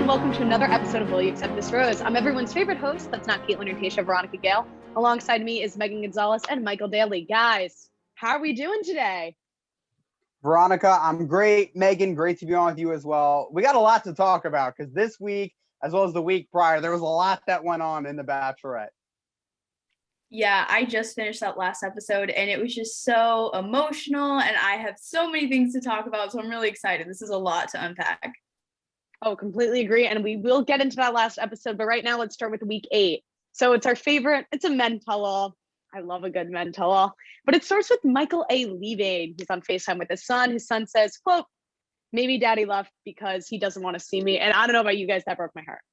and welcome to another episode of Will You Accept This Rose? I'm everyone's favorite host, that's not Caitlin or Tasha, Veronica Gail. Alongside me is Meagan Gonzalez and Michael Daly. Guys, how are we doing today? Veronica, I'm great. Meagan, great to be on with you as well. We got a lot to talk about because this week, as well as the week prior, there was a lot that went on in The Bachelorette. Yeah, I just finished that last episode and it was just so emotional and I have so many things to talk about, so I'm really excited. This is a lot to unpack. Oh, completely agree. And we will get into that last episode, but right now let's start with week 8. So it's our favorite, it's a men tell-all. I love a good men tell-all. But it starts with Michael A. leaving. He's on FaceTime with his son. His son says, quote, "Maybe daddy left because he doesn't want to see me." And I don't know about you guys, that broke my heart.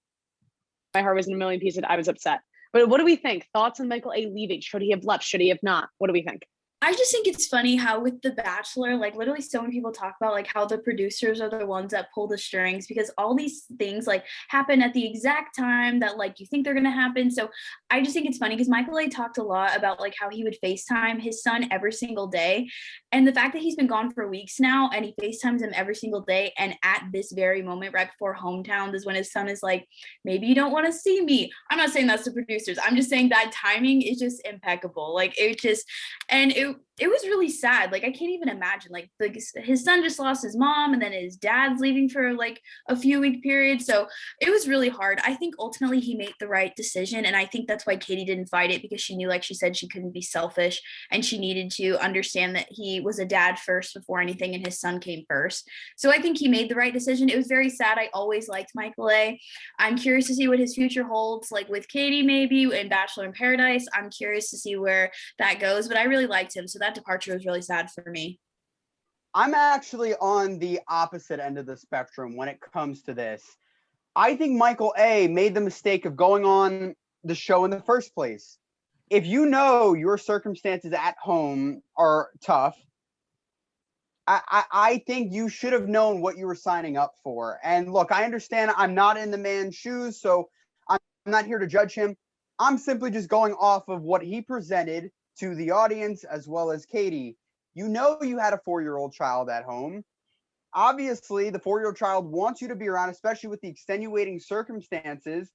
My heart was in a million pieces. I was upset. But what do we think? Thoughts on Michael A. leaving? Should he have left? Should he have not? What do we think? I just think it's funny how with The Bachelor, like literally so many people talk about like how the producers are the ones that pull the strings because all these things like happen at the exact time that like you think they're going to happen. So I just think it's funny because Michael A. talked a lot about like how he would FaceTime his son every single day. And the fact that he's been gone for weeks now and he FaceTimes him every single day. And at this very moment, right before hometown, is when his son is like, "Maybe you don't want to see me." I'm not saying that's the producers. I'm just saying that timing is just impeccable. Like it was really sad. Like I can't even imagine. Like his son just lost his mom, and then his dad's leaving for like a few week period. So it was really hard. I think ultimately he made the right decision, and I think that's why Katie didn't fight it because she knew, like she said, she couldn't be selfish, and she needed to understand that he was a dad first before anything, and his son came first. So I think he made the right decision. It was very sad. I always liked Michael A. I'm curious to see what his future holds, like with Katie maybe in Bachelor in Paradise. I'm curious to see where that goes, but I really liked him. So that departure was really sad for me. I'm actually on the opposite end of the spectrum when it comes to this. I think Michael A. made the mistake of going on the show in the first place. If you know your circumstances at home are tough, I think you should have known what you were signing up for. And look, I understand I'm not in the man's shoes, so I'm not here to judge him. I'm simply just going off of what he presented to the audience as well as Katie. You know you had a 4-year-old child at home. Obviously, the 4-year-old child wants you to be around, especially with the extenuating circumstances.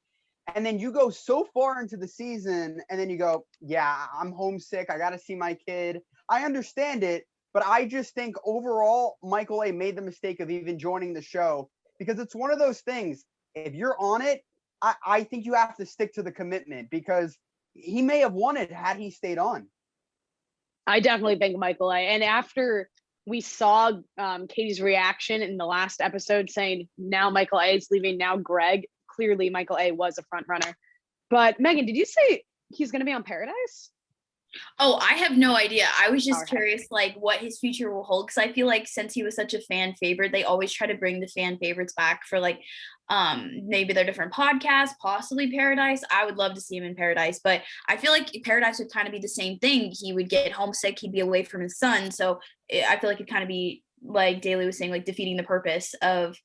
And then you go so far into the season and then you go, "Yeah, I'm homesick. I got to see my kid." I understand it. But I just think overall, Michael A. made the mistake of even joining the show because it's one of those things. If you're on it, I think you have to stick to the commitment because he may have won it had he stayed on. I definitely think Michael A. And after we saw Katie's reaction in the last episode saying now Michael A. is leaving, now Greg, clearly Michael A. was a front runner. But Meagan, did you say he's going to be on Paradise? Oh, I have no idea. I was just curious, like, what his future will hold. Because I feel like since he was such a fan favorite, they always try to bring the fan favorites back for, like, maybe their different podcasts, possibly Paradise. I would love to see him in Paradise. But I feel like Paradise would kind of be the same thing. He would get homesick. He'd be away from his son. So I feel like it'd kind of be, like Daly was saying, like, defeating the purpose of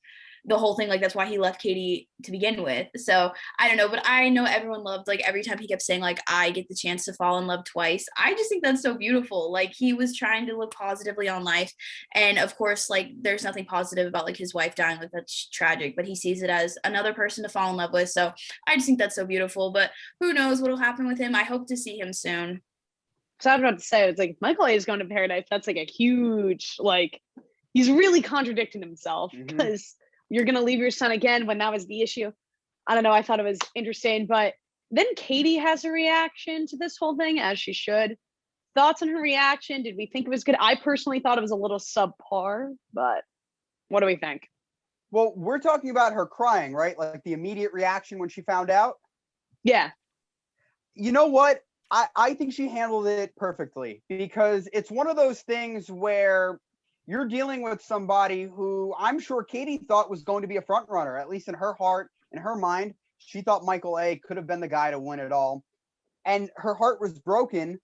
the whole thing. Like that's why he left Katie to begin with. So I don't know, but I know everyone loved, like every time he kept saying like, "I get the chance to fall in love twice." I just think that's so beautiful. Like he was trying to look positively on life. And of course, like there's nothing positive about like his wife dying. Like that's tragic, but he sees it as another person to fall in love with. So I just think that's so beautiful, but who knows what'll happen with him. I hope to see him soon. So I was about to say, it's like Michael A. is going to Paradise. That's like a huge, like he's really contradicting himself because you're going to leave your son again when that was the issue. I don't know. I thought it was interesting. But then Katie has a reaction to this whole thing, as she should. Thoughts on her reaction? Did we think it was good? I personally thought it was a little subpar, but what do we think? Well, we're talking about her crying, right? Like the immediate reaction when she found out? Yeah. You know what? I think she handled it perfectly because it's one of those things where you're dealing with somebody who I'm sure Katie thought was going to be a front runner, at least in her heart, in her mind. She thought Michael A. could have been the guy to win it all. And her heart was broken.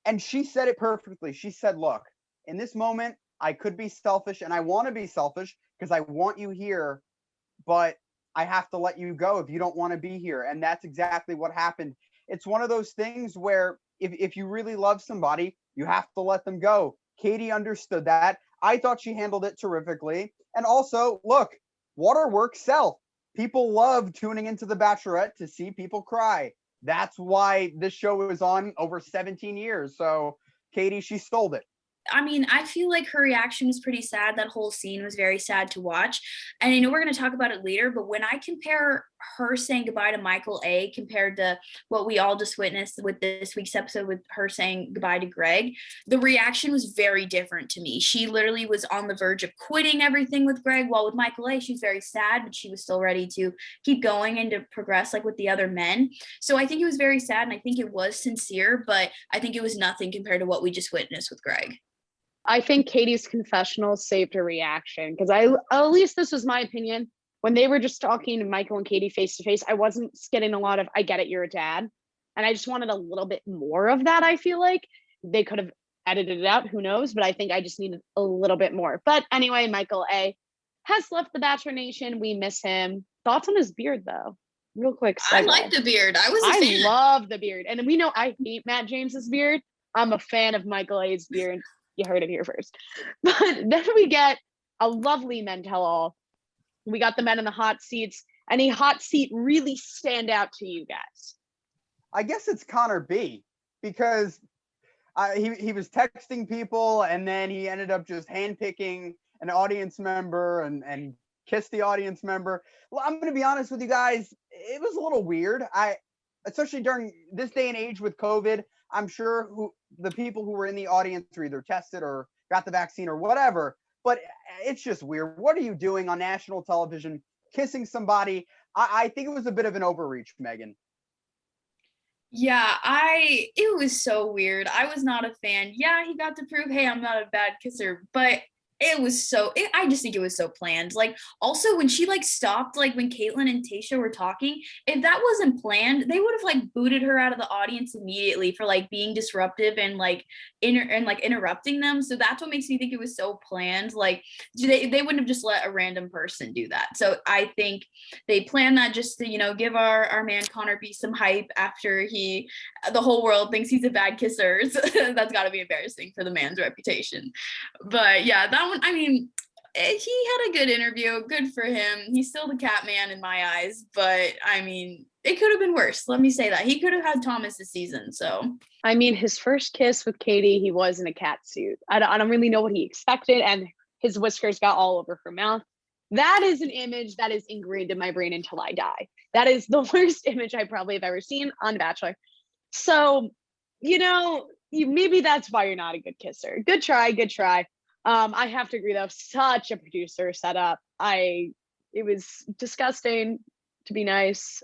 And she said it perfectly. She said, "Look, in this moment, I could be selfish and I want to be selfish because I want you here, but I have to let you go if you don't want to be here." And that's exactly what happened. It's one of those things where if you really love somebody, you have to let them go. Katie understood that. I thought she handled it terrifically. And also, look, waterworks sell. people love tuning into The Bachelorette to see people cry. That's why this show is on over 17 years. So Katie, she sold it. I mean, I feel like her reaction was pretty sad. That whole scene was very sad to watch. And I know we're going to talk about it later, but when I compare her saying goodbye to Michael A compared to what we all just witnessed with this week's episode with her saying goodbye to Greg, the reaction was very different to me. She literally was on the verge of quitting everything with Greg, while with Michael A, she was very sad, but she was still ready to keep going and to progress like with the other men. So I think it was very sad, and I think it was sincere, but I think it was nothing compared to what we just witnessed with Greg. I think Katie's confessional saved her reaction, because at least this was my opinion. When they were just talking to Michael and Katie face to face, I wasn't getting a lot of, I get it, you're a dad. And I just wanted a little bit more of that. I feel like they could have edited it out, who knows, but I think I just needed a little bit more. But anyway, Michael A has left the Bachelor Nation. We miss him. Thoughts on his beard though? Real quick. I like the beard. I love the beard. And we know I hate Matt James's beard. I'm a fan of Michael A's beard. You heard it here first. But then we get a lovely men tell all. We got the men in the hot seats. Any hot seat really stand out to you guys? I guess it's Connor B, because he was texting people, and then he ended up just handpicking an audience member and kissed the audience member. Well, I'm going to be honest with you guys. It was a little weird. Especially during this day and age with COVID, I'm sure the people who were in the audience were either tested or got the vaccine or whatever, but it's just weird. What are you doing on national television, kissing somebody? I think it was a bit of an overreach, Meagan. Yeah, it was so weird. I was not a fan. Yeah, he got to prove, hey, I'm not a bad kisser, but I just think it was so planned. Like, also when she like stopped, like when Caitlyn and Tayshia were talking, if that wasn't planned, they would have like booted her out of the audience immediately for like being disruptive and like interrupting them. So that's what makes me think it was so planned. Like they wouldn't have just let a random person do that. So I think they planned that just to, give our man Connor B some hype after the whole world thinks he's a bad kisser. So that's got to be embarrassing for the man's reputation. But yeah, that one, I mean, he had a good interview. Good for him. He's still the cat man in my eyes, but I mean, it could have been worse. Let me say that. He could have had Thomas this season. So I mean, his first kiss with Katie, he was in a cat suit. I don't really know what he expected, and his whiskers got all over her mouth. That is an image that is ingrained in my brain until I die. That is the worst image I probably have ever seen on Bachelor. So, maybe that's why you're not a good kisser. Good try, good try. I have to agree though, such a producer setup. It was disgusting, to be nice.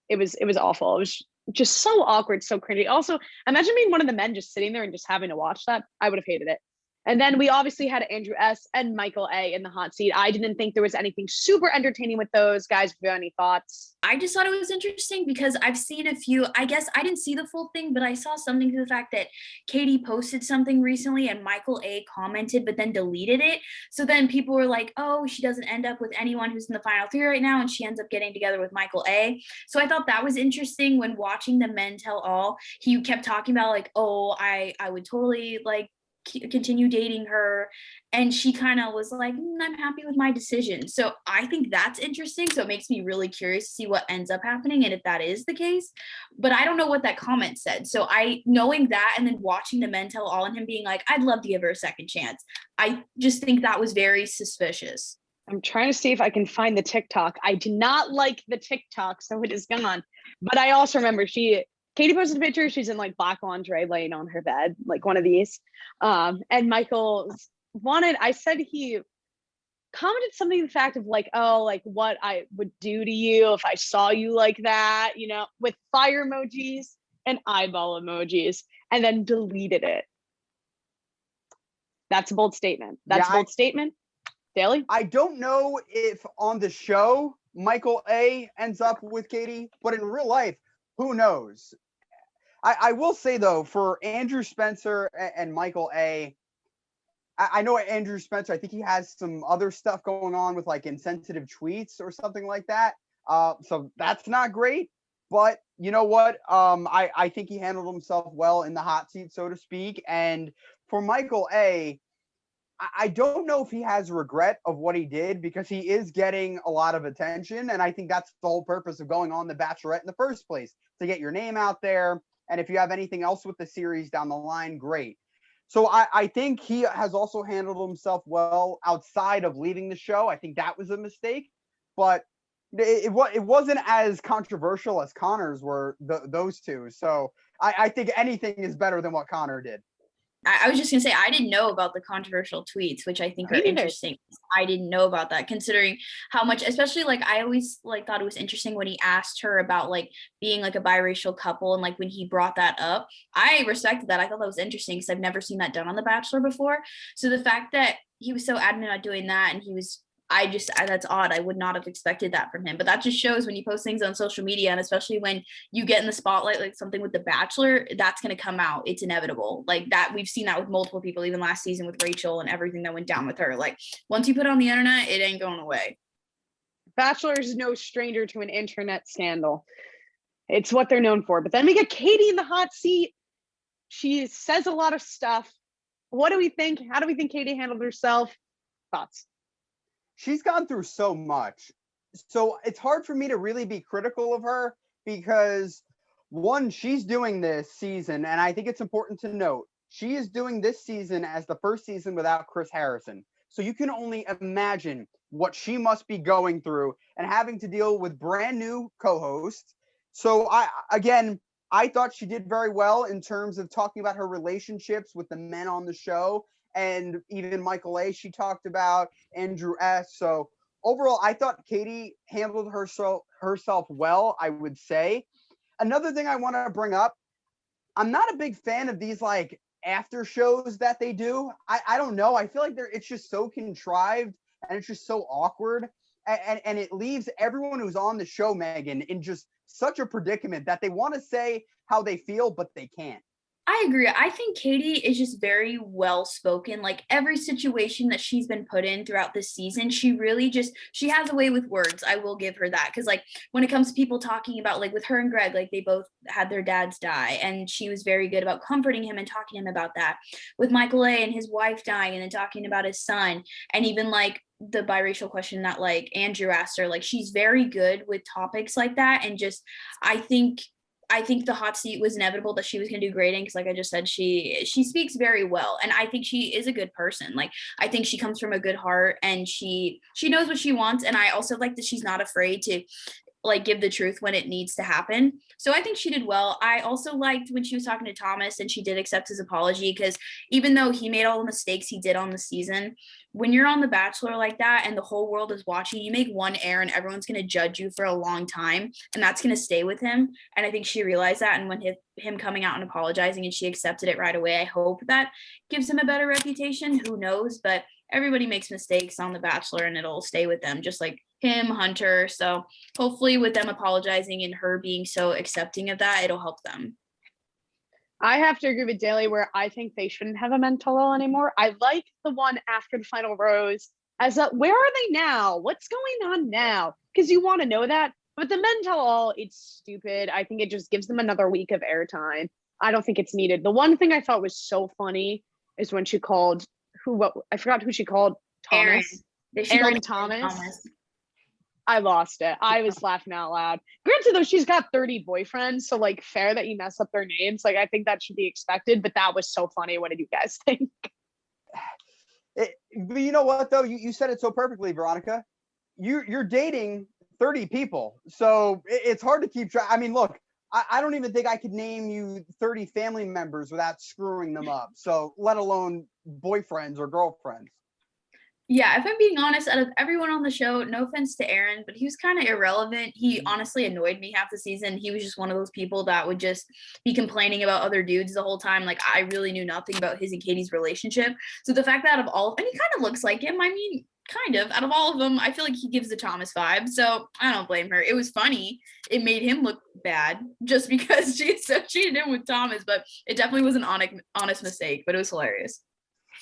It was awful. It was just so awkward, so cringy. Also, imagine being one of the men just sitting there and just having to watch that. I would have hated it. And then we obviously had Andrew S. and Michael A. in the hot seat. I didn't think there was anything super entertaining with those guys. If you have any thoughts? I just thought it was interesting because I've seen a few, I guess I didn't see the full thing, but I saw something to the fact that Katie posted something recently and Michael A. commented, but then deleted it. So then people were like, oh, she doesn't end up with anyone who's in the final three right now, and she ends up getting together with Michael A. So I thought that was interesting when watching the men tell all. He kept talking about like, oh, I would totally like continue dating her, and she kind of was like, I'm happy with my decision. So I think that's interesting. So it makes me really curious to see what ends up happening and if that is the case. But I don't know what that comment said. So knowing that and then watching the men tell all and him being like, I'd love to give her a second chance, I just think that was very suspicious. I'm trying to see if I can find the TikTok. I do not like the TikTok, so it is gone. But I also remember Katie posted a picture. She's in like black lingerie laying on her bed, like one of these. And Michael I said he commented something to the fact of like, oh, like what I would do to you if I saw you like that, with fire emojis and eyeball emojis, and then deleted it. That's a bold statement. That's a bold statement. Daly? I don't know if on the show Michael A. ends up with Katie, but in real life, who knows? I will say, though, for Andrew Spencer and Michael A., I know Andrew Spencer, I think he has some other stuff going on with like insensitive tweets or something like that. So that's not great. But you know what? I think he handled himself well in the hot seat, so to speak. And for Michael A., I don't know if he has regret of what he did, because he is getting a lot of attention. And I think that's the whole purpose of going on The Bachelorette in the first place, to get your name out there. And if you have anything else with the series down the line, great. So I think he has also handled himself well outside of leaving the show. I think that was a mistake, but it wasn't as controversial as Connor's were, those two. So I think anything is better than what Connor did. I was just gonna say, I didn't know about the controversial tweets, which I think are interesting. I didn't know about that, considering how much, especially like I always like thought it was interesting when he asked her about like being like a biracial couple, and like when he brought that up, I respected that. I thought that was interesting because I've never seen that done on The Bachelor before. So the fact that he was so adamant about doing that, and he was, that's odd. I would not have expected that from him, but that just shows when you post things on social media, and especially when you get in the spotlight, like something with The Bachelor, that's going to come out. It's inevitable. Like that, we've seen that with multiple people, even last season with Rachel and everything that went down with her. Like once you put it on the internet, it ain't going away. Bachelor is no stranger to an internet scandal. It's what they're known for. But then we get Katie in the hot seat. She says a lot of stuff. What do we think? How do we think Katie handled herself? Thoughts? She's gone through so much. So it's hard for me to really be critical of her, because one, she's doing this season, and I think it's important to note, she is doing this season as the first season without Chris Harrison. So you can only imagine what she must be going through and having to deal with brand new co-hosts. So I thought she did very well in terms of talking about her relationships with the men on the show. And even Michael A, she talked about, Andrew S. So overall, I thought Katie handled herself well, I would say. Another thing I want to bring up, I'm not a big fan of these like after shows that they do. I don't know. I feel like it's just so contrived, and it's just so awkward. And it leaves everyone who's on the show, Meagan, in just such a predicament that they want to say how they feel, but they can't. I agree. I think Katie is just very well spoken. Like every situation that she's been put in throughout this season, she has a way with words. I will give her that. Cause like when it comes to people talking about like with her and Greg, like they both had their dads die, and she was very good about comforting him and talking to him about that. With Michael A and his wife dying, and then talking about his son, and even like the biracial question that like Andrew asked her, like she's very good with topics like that. And just, I think the hot seat was inevitable that she was going to do great in, because like I just said, she speaks very well, and I think she is a good person. Like I think she comes from a good heart, and she knows what she wants, and I also like that she's not afraid to like give the truth when it needs to happen. So I think she did well. I also liked when she was talking to Thomas and she did accept his apology, because even though he made all the mistakes he did on the season, when you're on The Bachelor like that and the whole world is watching, you make one error and everyone's going to judge you for a long time, and that's going to stay with him. And I think she realized that, and when him coming out and apologizing and she accepted it right away, I hope that gives him a better reputation. Who knows? But everybody makes mistakes on The Bachelor, and it'll stay with them, just like him, Hunter. So hopefully with them apologizing and her being so accepting of that, it'll help them. I have to agree with Daly, where I think they shouldn't have a men tell-all anymore. I like the one after the final rose as a, where are they now? What's going on now? Because you want to know that. But the men tell-all, it's stupid. I think it just gives them another week of airtime. I don't think it's needed. The one thing I thought was so funny is when she called, I forgot who she called. Thomas. Aaron Thomas. I lost it. I was laughing out loud. Granted, though, she's got 30 boyfriends, so like fair that you mess up their names. Like I think that should be expected, but that was so funny. What did you guys think? But you know what, though? You said it so perfectly, Veronica. You're dating 30 people, so it's hard to keep track. I mean, look, I don't even think I could name you 30 family members without screwing them up, so let alone boyfriends or girlfriends. Yeah, if I'm being honest, out of everyone on the show, no offense to Aaron, but he was kind of irrelevant. He honestly annoyed me half the season. He was just one of those people that would just be complaining about other dudes the whole time. Like, I really knew nothing about his and Katie's relationship. So the fact that out of all, and he kind of looks like him, I mean, kind of, out of all of them, I feel like he gives the Thomas vibe. So I don't blame her. It was funny. It made him look bad just because she associated him with Thomas, but it definitely was an honest mistake, but it was hilarious.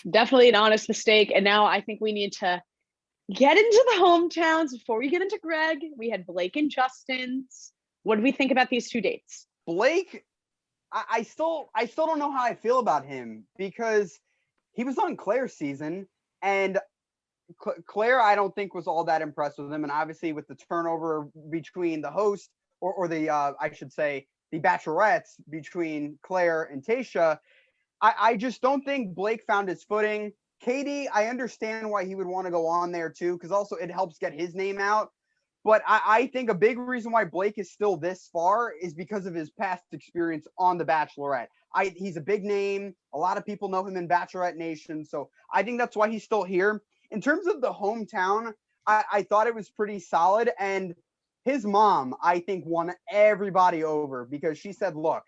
Definitely an honest mistake. And now I think we need to get into the hometowns before we get into Greg. We had Blake and Justin's. What do we think about these two dates? Blake, I still don't know how I feel about him, because he was on Claire's season And Claire, I don't think was all that impressed with him. And obviously with the turnover between the host or the, I should say, the bachelorettes between Claire and Tayshia, I just don't think Blake found his footing. Katie, I understand why he would want to go on there too, because also it helps get his name out. But I think a big reason why Blake is still this far is because of his past experience on The Bachelorette. He's a big name. A lot of people know him in Bachelorette Nation. So I think that's why he's still here. In terms of the hometown, I thought it was pretty solid. And his mom, I think, won everybody over because she said, look,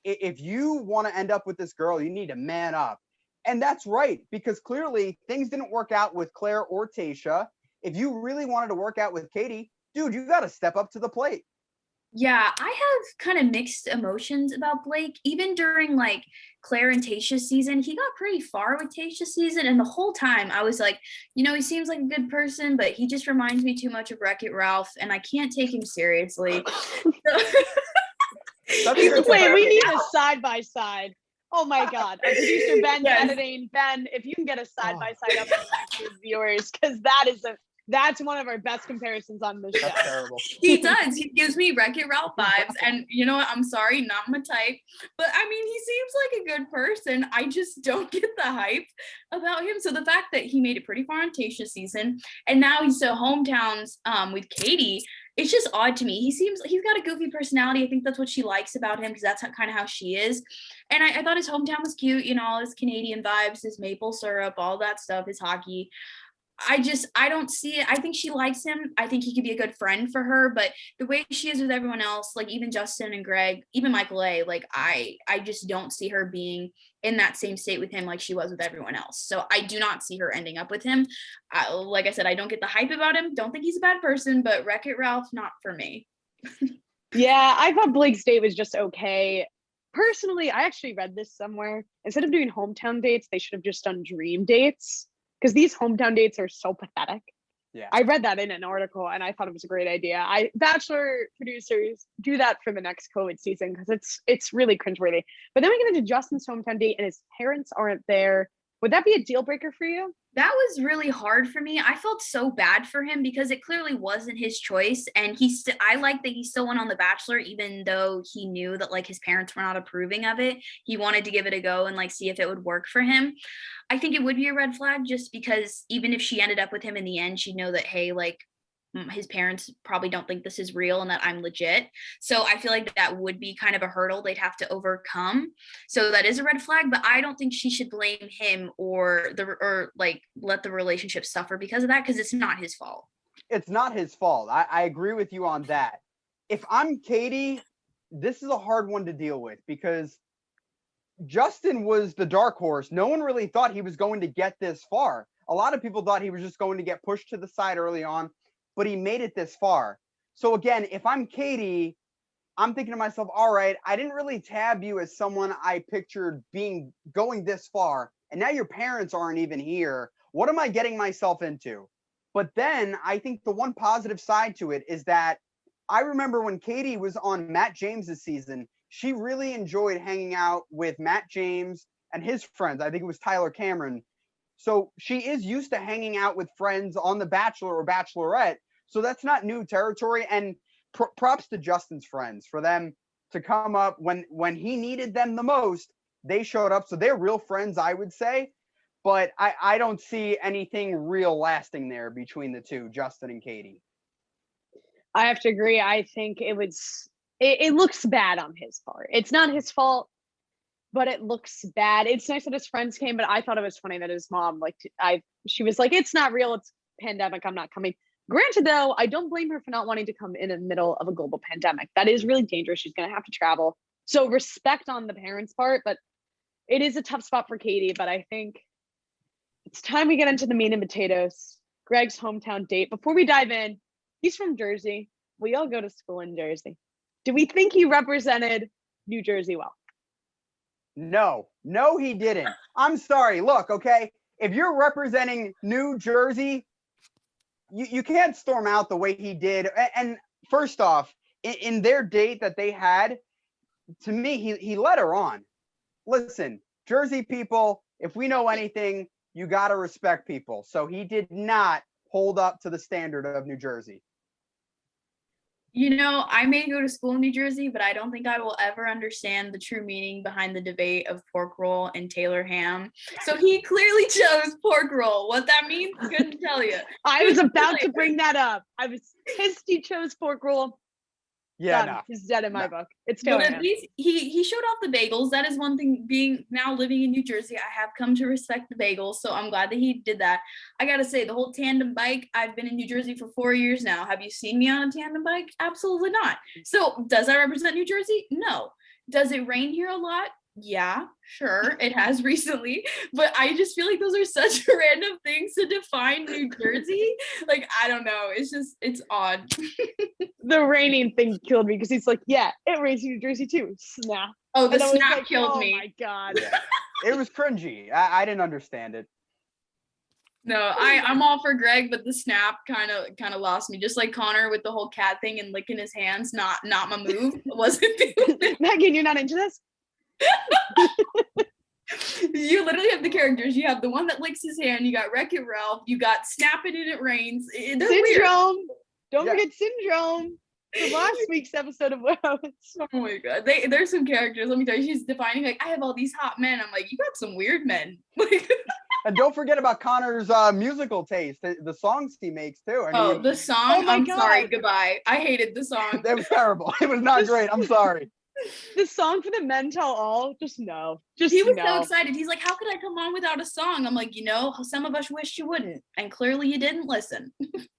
if you want to end up with this girl, you need to man up. And that's right, because clearly things didn't work out with Claire or Tayshia. If you really wanted to work out with Katie, dude, you got to step up to the plate. Yeah, I have kind of mixed emotions about Blake. Even during like Claire and Tayshia's season, he got pretty far with Tayshia's season. And the whole time I was like, he seems like a good person, but he just reminds me too much of Wreck-It Ralph, and I can't take him seriously. Wait, we need a side by side. Oh my God. Our producer Ben's editing. Ben, if you can get a side by side up for viewers, because that's one of our best comparisons on this show. That's terrible. He does. He gives me Wreck-It Ralph vibes. And you know what? I'm sorry, not my type. But I mean, he seems like a good person. I just don't get the hype about him. So the fact that he made it pretty far on Tayshia's season, and now he's so hometowns with Katie, it's just odd to me. He's got a goofy personality. I think that's what she likes about him, because that's kind of how she is. And I thought his hometown was cute, all his Canadian vibes, his maple syrup, all that stuff, his hockey. I don't see it. I think she likes him. I think he could be a good friend for her, but the way she is with everyone else, like even Justin and Greg, even Michael A, like I just don't see her being in that same state with him like she was with everyone else. So I do not see her ending up with him. Like I said, I don't get the hype about him. Don't think he's a bad person, but Wreck-It Ralph, not for me. Yeah, I thought Blake's date was just okay. Personally, I actually read this somewhere. Instead of doing hometown dates, they should have just done dream dates, because these hometown dates are so pathetic. Yeah, I read that in an article and I thought it was a great idea. Bachelor producers, do that for the next COVID season, because it's really cringeworthy. But then we get into Justin's hometown date and his parents aren't there. Would that be a deal breaker for you? That was really hard for me. I felt so bad for him because it clearly wasn't his choice. And I like that he still went on The Bachelor, even though he knew that like his parents were not approving of it. He wanted to give it a go and like see if it would work for him. I think it would be a red flag, just because even if she ended up with him in the end, she'd know that, hey, like his parents probably don't think this is real and that I'm legit. So I feel like that would be kind of a hurdle they'd have to overcome. So that is a red flag, but I don't think she should blame him or like let the relationship suffer because of that, because it's not his fault. It's not his fault. I agree with you on that. If I'm Katie, this is a hard one to deal with, because Justin was the dark horse. No one really thought he was going to get this far. A lot of people thought he was just going to get pushed to the side early on, but he made it this far. So again, if I'm Katie, I'm thinking to myself, all right, I didn't really tab you as someone I pictured going this far, and now your parents aren't even here. What am I getting myself into? But then I think the one positive side to it is that I remember when Katie was on Matt James's season, she really enjoyed hanging out with Matt James and his friends. I think it was Tyler Cameron. So she is used to hanging out with friends on The Bachelor or Bachelorette. So that's not new territory. And props to Justin's friends for them to come up when he needed them the most. They showed up. So they're real friends, I would say. But I don't see anything real lasting there between the two, Justin and Katie. I have to agree. I think it looks bad on his part. It's not his fault, but it looks bad. It's nice that his friends came, but I thought it was funny that his mom, she was like, it's not real. It's pandemic. I'm not coming. Granted, though, I don't blame her for not wanting to come in the middle of a global pandemic. That is really dangerous. She's going to have to travel. So respect on the parents' part, but it is a tough spot for Katie. But I think it's time we get into the meat and potatoes. Greg's hometown date. Before we dive in, he's from Jersey. We all go to school in Jersey. Do we think he represented New Jersey well? No, he didn't. I'm sorry. Look, okay, if you're representing New Jersey, you can't storm out the way he did. And first off, in their date that they had, to me, he led her on. Listen, Jersey people, if we know anything, you got to respect people. So he did not hold up to the standard of New Jersey. You know, I may go to school in New Jersey, but I don't think I will ever understand the true meaning behind the debate of pork roll and Taylor ham. So he clearly chose pork roll. What that means, couldn't tell you. I was about to bring that up. I was pissed he chose pork roll. Yeah, Done. no. He's dead in my book. It's But Taylor at ham. least he showed off the bagels. That is one thing. Being now living in New Jersey, I have come to respect the bagels. So I'm glad that he did that. I gotta say, the whole tandem bike. I've been in New Jersey for 4 years now. Have you seen me on a tandem bike? Absolutely not. So does that represent New Jersey? No. Does it rain here a lot? Yeah, sure, it has recently, but I just feel like those are such random things to define New Jersey. Like, I don't know. It's odd. The raining thing killed me because he's like, yeah, it rains in New Jersey too. Snap. Oh, the And I was snap like, killed oh me. my God. Yeah. It was cringy. I didn't understand it. No, I'm all for Greg, but the snap kind of lost me. Just like Connor with the whole cat thing and licking his hands, not my move. Wasn't Megan, you're not into this? You literally have the characters. You have the one that licks his hand. You got Wreck-It Ralph. You got Snapping and It Rains. They're weird. Syndrome. Don't Yeah. forget Syndrome from last week's episode of Wow. Oh my god, there's some characters. Let me tell you, she's defining like I have all these hot men. I'm like, you got some weird men. Like, And don't forget about Connor's musical taste, the songs he makes too. I mean, the song. Oh my I'm sorry, God. goodbye. I hated the song. that was terrible. It was not great. I'm sorry. The song for the Men Tell All, just no. Just He was so no. excited. He's like, how could I come on without a song? I'm like, some of us wished you wouldn't, and clearly you didn't listen.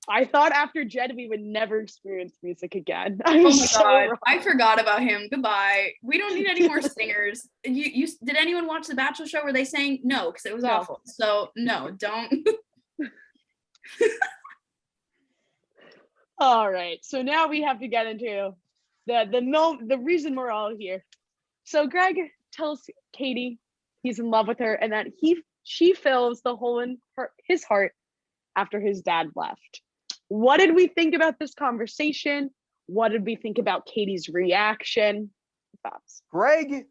I thought after Jed we would never experience music again. Oh I'm my so god, wrong. I forgot about him. Goodbye. We don't need any more singers. You did anyone watch the Bachelor show where they sang? No, because it was No. awful. So no, don't. All right, so now we have to get into the reason we're all here. So Greg tells Katie he's in love with her and that she fills the hole in his heart after his dad left. What did we think about this conversation? What did we think about Katie's reaction? Thoughts? Greg,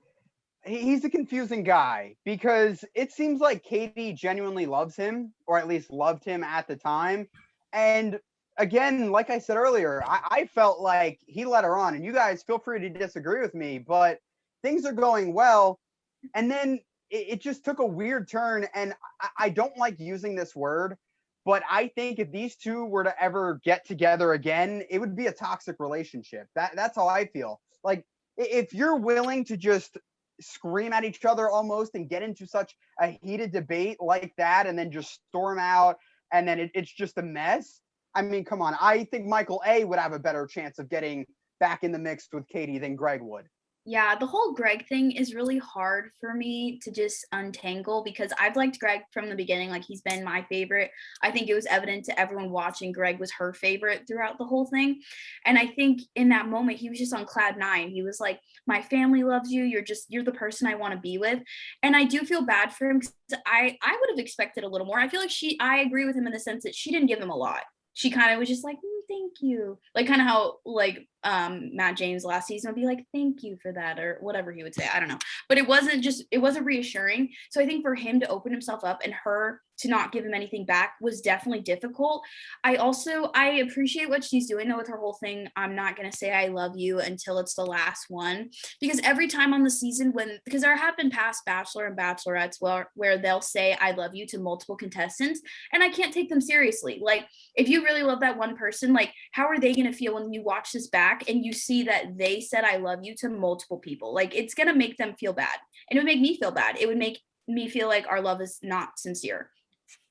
he's a confusing guy because it seems like Katie genuinely loves him, or at least loved him at the time. And again, like I said earlier, I felt like he let her on, and you guys feel free to disagree with me, but things are going well. And then it just took a weird turn. And I don't like using this word, but I think if these two were to ever get together again, it would be a toxic relationship. That's how I feel. Like, if you're willing to just scream at each other almost and get into such a heated debate like that and then just storm out and then it's just a mess. I mean, come on. I think Michael A would have a better chance of getting back in the mix with Katie than Greg would. Yeah, the whole Greg thing is really hard for me to just untangle because I've liked Greg from the beginning. Like, he's been my favorite. I think it was evident to everyone watching Greg was her favorite throughout the whole thing. And I think in that moment, he was just on cloud nine. He was like, my family loves you. You're the person I want to be with. And I do feel bad for him because I would have expected a little more. I feel like I agree with him in the sense that she didn't give him a lot. She kind of was just like, thank you. Like, kind of how like Matt James last season would be like, thank you for that, or whatever he would say. I don't know. But it wasn't reassuring. So I think for him to open himself up and her to not give him anything back was definitely difficult. I appreciate what she's doing though with her whole thing. I'm not going to say I love you until it's the last one, because every time on the season because there have been past Bachelor and Bachelorettes where they'll say I love you to multiple contestants and I can't take them seriously. Like, if you really love that one person, like, how are they going to feel when you watch this back and you see that they said I love you to multiple people? Like, it's going to make them feel bad, and it would make me feel bad. It would make me feel like our love is not sincere.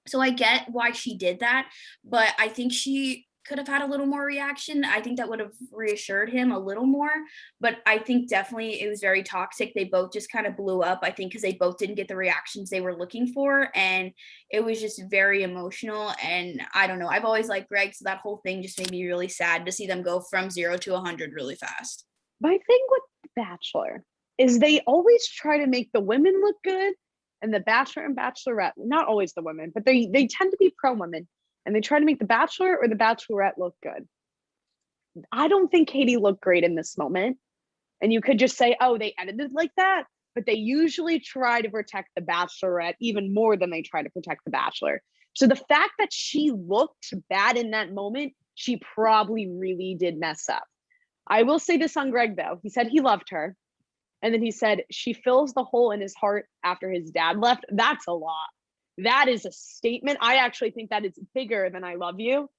So I get why she did that, but I think she could have had a little more reaction. I think that would have reassured him a little more, but I think definitely it was very toxic. They both just kind of blew up, I think, because they both didn't get the reactions they were looking for, and it was just very emotional. And I don't know, I've always liked Greg, so that whole thing just made me really sad to see them go from 0 to 100 really fast. My thing with Bachelor is they always try to make the women look good, and the Bachelor and Bachelorette, not always the women, but they tend to be pro women, and they try to make the Bachelor or the Bachelorette look good. I don't think Katie looked great in this moment. And you could just say, oh, they edited like that. but they usually try to protect the Bachelorette even more than they try to protect the Bachelor. So the fact that she looked bad in that moment, she probably really did mess up. I will say this on Greg, though. He said he loved her. And then he said, she fills the hole in his heart after his dad left. That's a lot. That is a statement. I actually think that is bigger than I love you.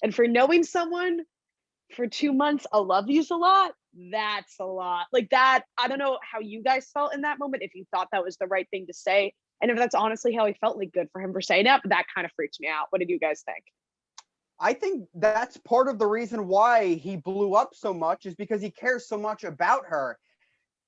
And for knowing someone for 2 months, I love you's a lot. That's a lot. Like that, I don't know how you guys felt in that moment, if you thought that was the right thing to say. And if that's honestly how he felt, like good for him for saying that, but that kind of freaked me out. What did you guys think? I think that's part of the reason why he blew up so much, is because he cares so much about her.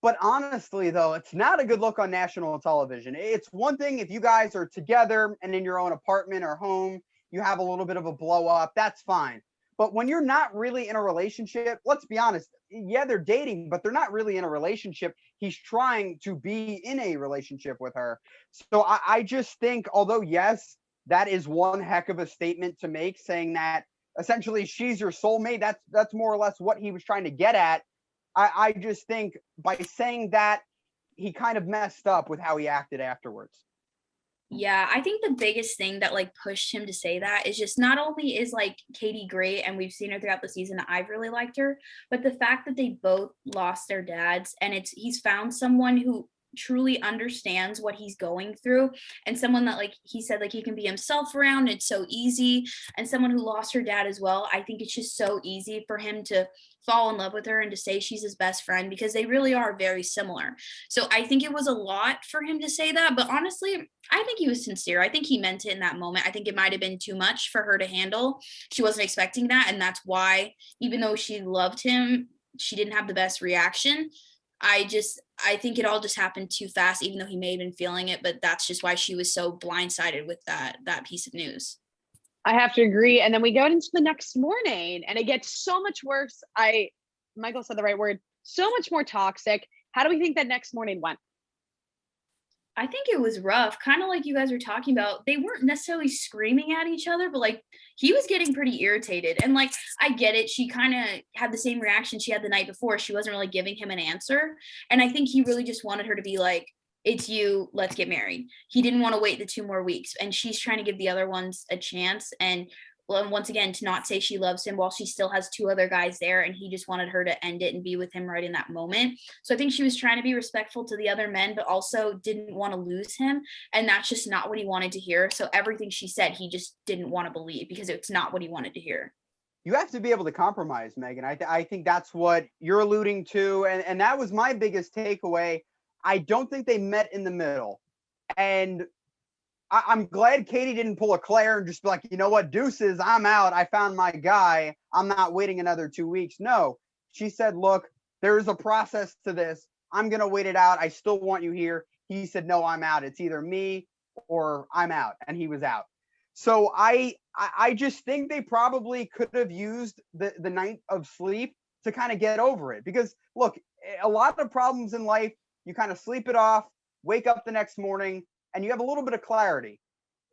But honestly, though, it's not a good look on national television. It's one thing if you guys are together and in your own apartment or home, you have a little bit of a blow up, that's fine. But when you're not really in a relationship, let's be honest, yeah, they're dating, but they're not really in a relationship. He's trying to be in a relationship with her. So I just think, although, yes, that is one heck of a statement to make, saying that essentially she's your soulmate. That's more or less what he was trying to get at. I just think by saying that, he kind of messed up with how he acted afterwards. Yeah, I think the biggest thing that like pushed him to say that is just not only is like Katie great and we've seen her throughout the season, I've really liked her, but the fact that they both lost their dads and he's found someone who truly understands what he's going through, and someone that, like he said, like he can be himself around. It's so easy. And someone who lost her dad as well. I think it's just so easy for him to fall in love with her and to say she's his best friend, because they really are very similar. So I think it was a lot for him to say that, but honestly, I think he was sincere. I think he meant it in that moment. I think it might have been too much for her to handle. She wasn't expecting that, and that's why, even though she loved him, she didn't have the best reaction. I think it all just happened too fast, even though he may have been feeling it, but that's just why she was so blindsided with that piece of news. I have to agree. And then we go into the next morning and it gets so much worse. Michael said the right word, so much more toxic. How do we think that next morning went? I think it was rough, kind of like you guys were talking about. They weren't necessarily screaming at each other, but like he was getting pretty irritated. And like, I get it. She kind of had the same reaction she had the night before. She wasn't really giving him an answer. And I think he really just wanted her to be like, it's you, let's get married. He didn't want to wait the 2 more weeks. And she's trying to give the other ones a chance. And once again, to not say she loves him while she still has 2 other guys there, and he just wanted her to end it and be with him right in that moment. So I think she was trying to be respectful to the other men, but also didn't want to lose him, and that's just not what he wanted to hear. So everything she said, he just didn't want to believe, because it's not what he wanted to hear. You have to be able to compromise, Megan. I think that's what you're alluding to, and that was my biggest takeaway. I don't think they met in the middle, and I'm glad Katie didn't pull a Claire and just be like, you know what, deuces, I'm out. I found my guy. I'm not waiting another 2 weeks. No, she said, look, there is a process to this. I'm going to wait it out. I still want you here. He said, no, I'm out. It's either me or I'm out. And he was out. So I just think they probably could have used the night of sleep to kind of get over it. Because look, a lot of problems in life, you kind of sleep it off, wake up the next morning, and you have a little bit of clarity.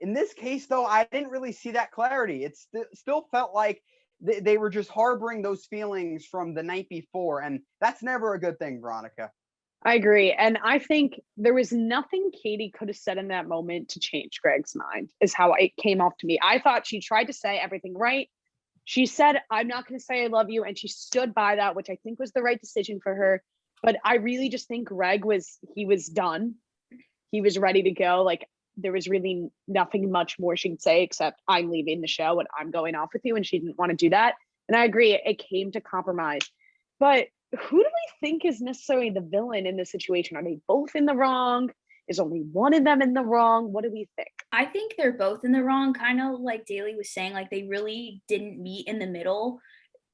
In this case, though, I didn't really see that clarity. It still felt like they were just harboring those feelings from the night before, and that's never a good thing, Veronica. I agree. And I think there was nothing Katie could have said in that moment to change Greg's mind, is how it came off to me. I thought she tried to say everything right. She said, I'm not going to say I love you. And she stood by that, which I think was the right decision for her. But I really just think Greg was done. He was ready to go. Like, there was really nothing much more she could say except I'm leaving the show and I'm going off with you. And she didn't want to do that. And I agree, it came to compromise. But who do we think is necessarily the villain in this situation? Are they both in the wrong? Is only one of them in the wrong? What do we think? I think they're both in the wrong, kind of like Daly was saying, like they really didn't meet in the middle.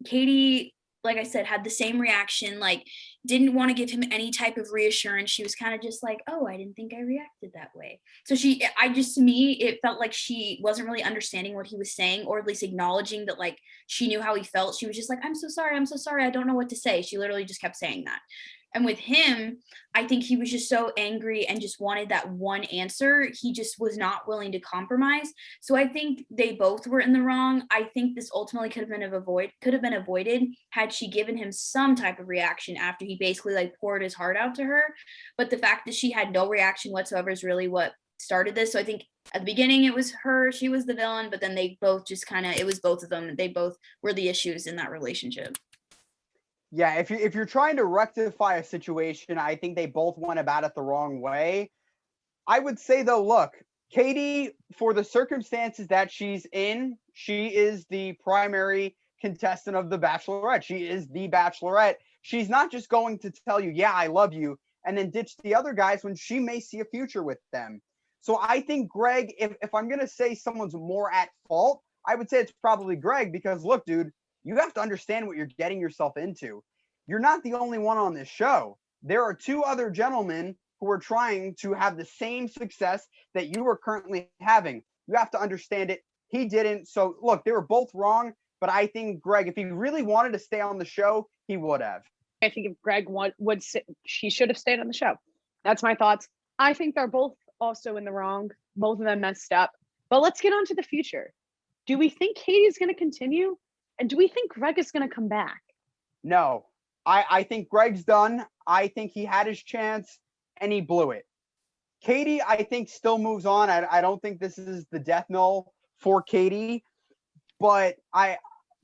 Katie, like I said, had the same reaction, like didn't want to give him any type of reassurance. She was kind of just like, oh, I didn't think I reacted that way. So to me, it felt like she wasn't really understanding what he was saying, or at least acknowledging that like she knew how he felt. She was just like, I'm so sorry. I don't know what to say. She literally just kept saying that. And with him, I think he was just so angry and just wanted that one answer. He just was not willing to compromise. So I think they both were in the wrong. I think this ultimately could have been avoided had she given him some type of reaction after he basically like poured his heart out to her. But the fact that she had no reaction whatsoever is really what started this. So I think at the beginning it was her, she was the villain, but then they both just kind of, it was both of them. They both were the issues in that relationship. Yeah, if you're trying to rectify a situation, I think they both went about it the wrong way. I would say though, look, Katie, for the circumstances that she's in, she is the primary contestant of the Bachelorette. She is the Bachelorette. She's not just going to tell you, yeah, I love you, and then ditch the other guys when she may see a future with them. So I think Greg, if I'm going to say someone's more at fault, I would say it's probably Greg, because look, dude, you have to understand what you're getting yourself into. You're not the only one on this show. There are two other gentlemen who are trying to have the same success that you are currently having. You have to understand it. He didn't. So look, they were both wrong, but I think Greg, if he really wanted to stay on the show, he would have. I think if Greg she should have stayed on the show. That's my thoughts. I think they're both also in the wrong. Both of them messed up. But let's get on to the future. Do we think Katie's going to continue? And do we think Greg is going to come back? No, I think Greg's done. I think he had his chance and he blew it. Katie, I think, still moves on. I don't think this is the death knell for Katie, but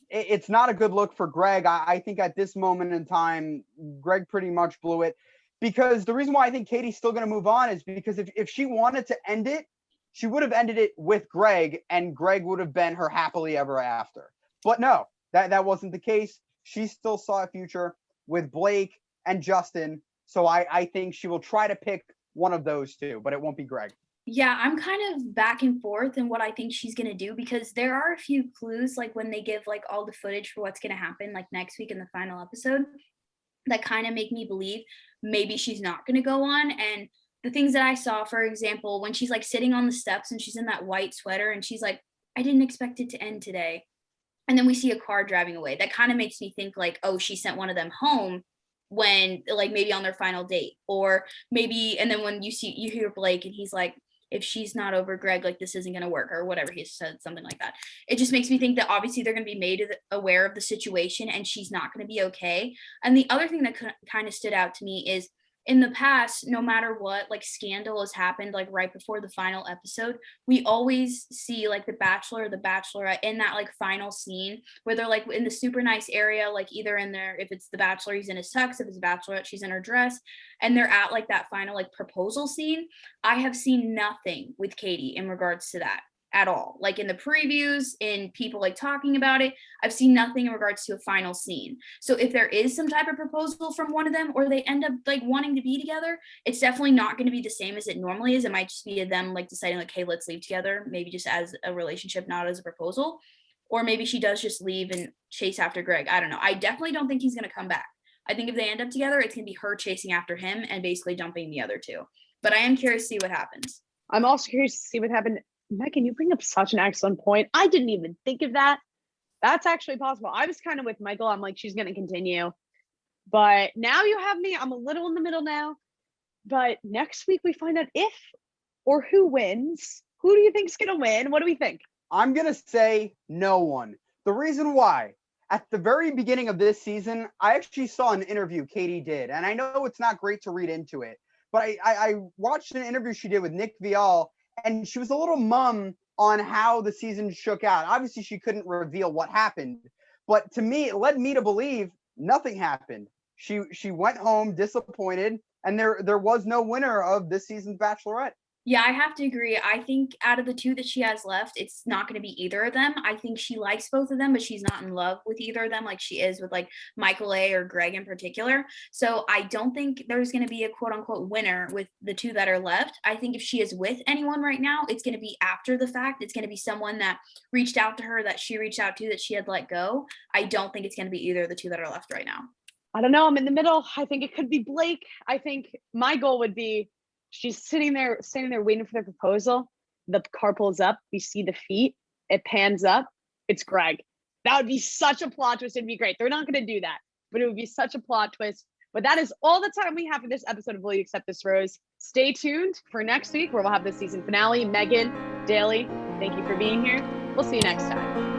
it's not a good look for Greg. I think at this moment in time, Greg pretty much blew it, because the reason why I think Katie's still going to move on is because if she wanted to end it, she would have ended it with Greg, and Greg would have been her happily ever after. But no, that wasn't the case. She still saw a future with Blake and Justin. So I think she will try to pick one of those two, but it won't be Greg. Yeah, I'm kind of back and forth in what I think she's going to do, because there are a few clues, like when they give like all the footage for what's going to happen like next week in the final episode, that kind of make me believe maybe she's not going to go on. And the things that I saw, for example, when she's like sitting on the steps and she's in that white sweater and she's like, I didn't expect it to end today. And then we see a car driving away. That kind of makes me think like, oh, she sent one of them home when like maybe on their final date, or maybe, and then when you hear Blake and he's like, if she's not over Greg, like this isn't going to work, or whatever he said, something like that. It just makes me think that obviously they're going to be made aware of the situation and she's not going to be okay. And the other thing that kind of stood out to me is, in the past, no matter what, like scandal has happened, like right before the final episode, we always see like the Bachelor or the Bachelorette in that like final scene where they're like in the super nice area, like either in there, if it's the Bachelor, he's in his tux, if it's the Bachelorette, she's in her dress, and they're at like that final like proposal scene. I have seen nothing with Katie in regards to that at all. Like in the previews, in people like talking about it, I've seen nothing in regards to a final scene. So if there is some type of proposal from one of them, or they end up like wanting to be together, it's definitely not going to be the same as it normally is. It might just be them like deciding like, hey, let's leave together, maybe just as a relationship, not as a proposal. Or maybe she does just leave and chase after Greg. I don't know. I definitely don't think he's going to come back. I think if they end up together, it's going to be her chasing after him and basically dumping the other two. But I am curious to see what happens. I'm also curious to see what happened. Meagan, you bring up such an excellent point. I didn't even think of that. That's actually possible. I was kind of with Michael. I'm like, she's going to continue. But now you have me. I'm a little in the middle now. But next week we find out if or who wins. Who do you think's going to win? What do we think? I'm going to say no one. The reason why, at the very beginning of this season, I actually saw an interview Katie did. And I know it's not great to read into it, but I watched an interview she did with Nick Viall, and she was a little mum on how the season shook out. Obviously, she couldn't reveal what happened, but to me, it led me to believe nothing happened. She went home disappointed, and there was no winner of this season's Bachelorette. Yeah, I have to agree. I think out of the two that she has left, it's not going to be either of them. I think she likes both of them, but she's not in love with either of them like she is with like Michael A. or Greg in particular. So I don't think there's going to be a quote unquote winner with the two that are left. I think if she is with anyone right now, it's going to be after the fact. It's going to be someone that reached out to her, that she reached out to, that she had let go. I don't think it's going to be either of the two that are left right now. I don't know. I'm in the middle. I think it could be Blake. I think my goal would be, she's standing there waiting for the proposal. The car pulls up. We see the feet. It pans up. It's Greg. That would be such a plot twist. It'd be great. They're not going to do that, but it would be such a plot twist. But that is all the time we have for this episode of Will You Accept This Rose? Stay tuned for next week where we'll have the season finale. Meagan, Daly, thank you for being here. We'll see you next time.